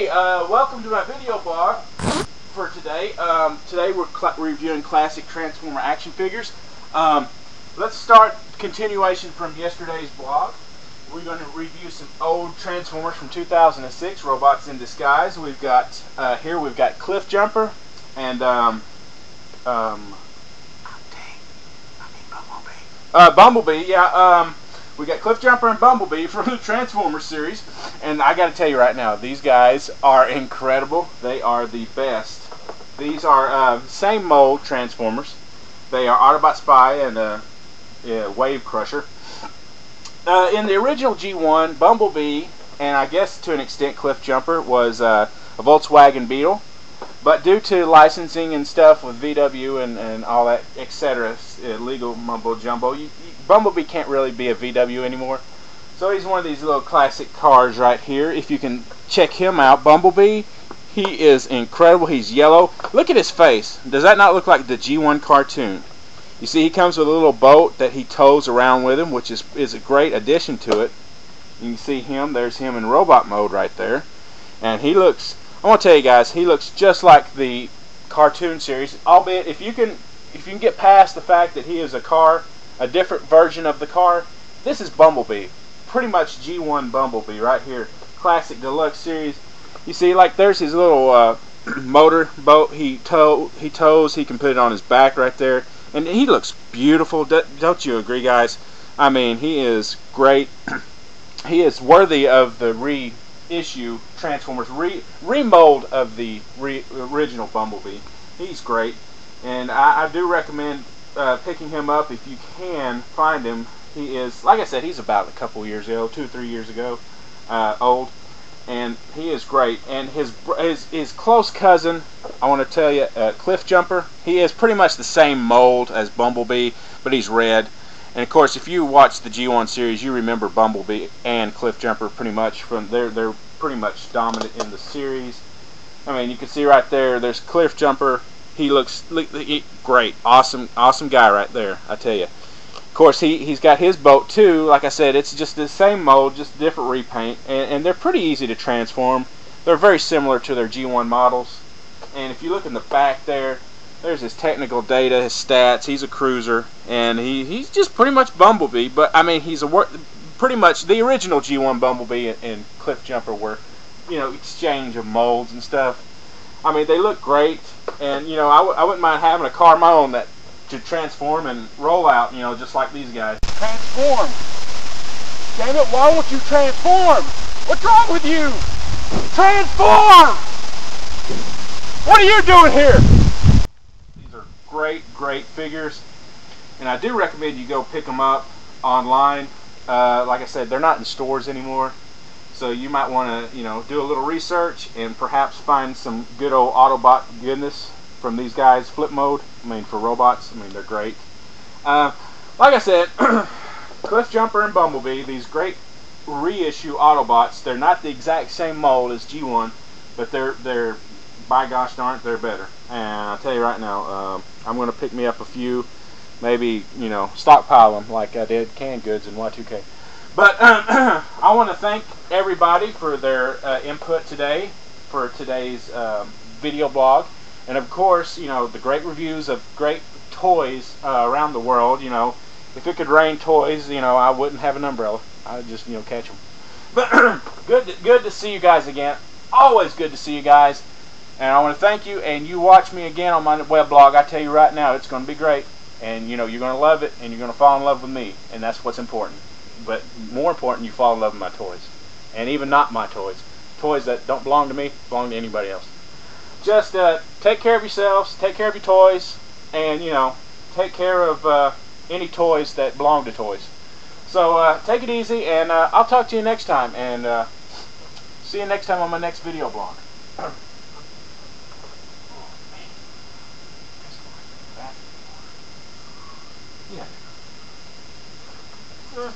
Okay, welcome to my video blog for today. Today we're reviewing classic Transformer action figures. Let's start continuation from yesterday's blog. We're going to review some old Transformers from 2006, robots in disguise. We've got here we've got Cliffjumper and Bumblebee. Yeah. We got Cliffjumper and Bumblebee from the Transformers series, and I got to tell you right now, these guys are incredible. They are the best. These are same mold Transformers. They are Autobot Spy and Wave Crusher. In the original G1, Bumblebee, and I guess to an extent Cliffjumper, was a Volkswagen Beetle. But due to licensing and stuff with VW and all that, etc., legal mumbo jumbo, Bumblebee can't really be a VW anymore. So he's one of these little classic cars right here. If you can check him out, Bumblebee, he is incredible. He's yellow. Look at his face. Does that not look like the G1 cartoon? You see, he comes with a little boat that he tows around with him, which is a great addition to it. You can see him. There's him in robot mode right there. And he looks... I want to tell you guys, he looks just like the cartoon series, albeit if you can get past the fact that he is a different version of the car, this is Bumblebee. Pretty much G1 Bumblebee right here. Classic deluxe series. You see, like, there's his little motor boat he tows. He can put it on his back right there. And he looks beautiful. Don't you agree, guys? I mean, he is great. He is worthy of the reissue Transformers remold of the original Bumblebee. He's great, and I do recommend picking him up if you can find him. He is, like I said, he's about a couple years ago, 2 or 3 years ago, old, and he is great. And his close cousin, I want to tell you, Cliffjumper, he is pretty much the same mold as Bumblebee, but he's red. And of course, if you watch the G1 series, you remember Bumblebee and Cliffjumper pretty much from they're pretty much dominant in the series. I mean, you can see right there, there's Cliffjumper. He looks great, awesome guy right there. I tell you. Of course, he's got his boat too. Like I said, it's just the same mold, just different repaint, and they're pretty easy to transform. They're very similar to their G1 models. And if you look in the back there, there's his technical data, his stats. He's a cruiser, and he's just pretty much Bumblebee. But I mean, he's pretty much the original G1 Bumblebee and Cliffjumper were, exchange of molds and stuff. I mean, they look great, and I wouldn't mind having a car of my own that to transform and roll out, just like these guys. Transform! Damn it! Why won't you transform? What's wrong with you? Transform! What are you doing here? Great figures, and I do recommend you go pick them up online. Like I said, they're not in stores anymore, so you might want to do a little research and perhaps find some good old Autobot goodness from these guys. Flip mode, I mean, for robots, I mean, they're great. Like I said, Cliffjumper and Bumblebee, these great reissue Autobots. They're not the exact same mold as G1, but they're by gosh darn it, they're better. And I'll tell you right now, I'm going to pick me up a few, maybe, stockpile them like I did canned goods in Y2K. But I want to thank everybody for their input today, for today's video blog. And of course, the great reviews of great toys around the world. If it could rain toys, I wouldn't have an umbrella. I'd just, catch them. But good to see you guys again. Always good to see you guys. And I want to thank you, and you watch me again on my web blog. I tell you right now, it's going to be great. And, you're going to love it, and you're going to fall in love with me. And that's what's important. But more important, you fall in love with my toys. And even not my toys. Toys that don't belong to me, belong to anybody else. Just take care of yourselves, take care of your toys, and, take care of any toys that belong to toys. So, take it easy, and I'll talk to you next time. And see you next time on my next video blog. Yeah.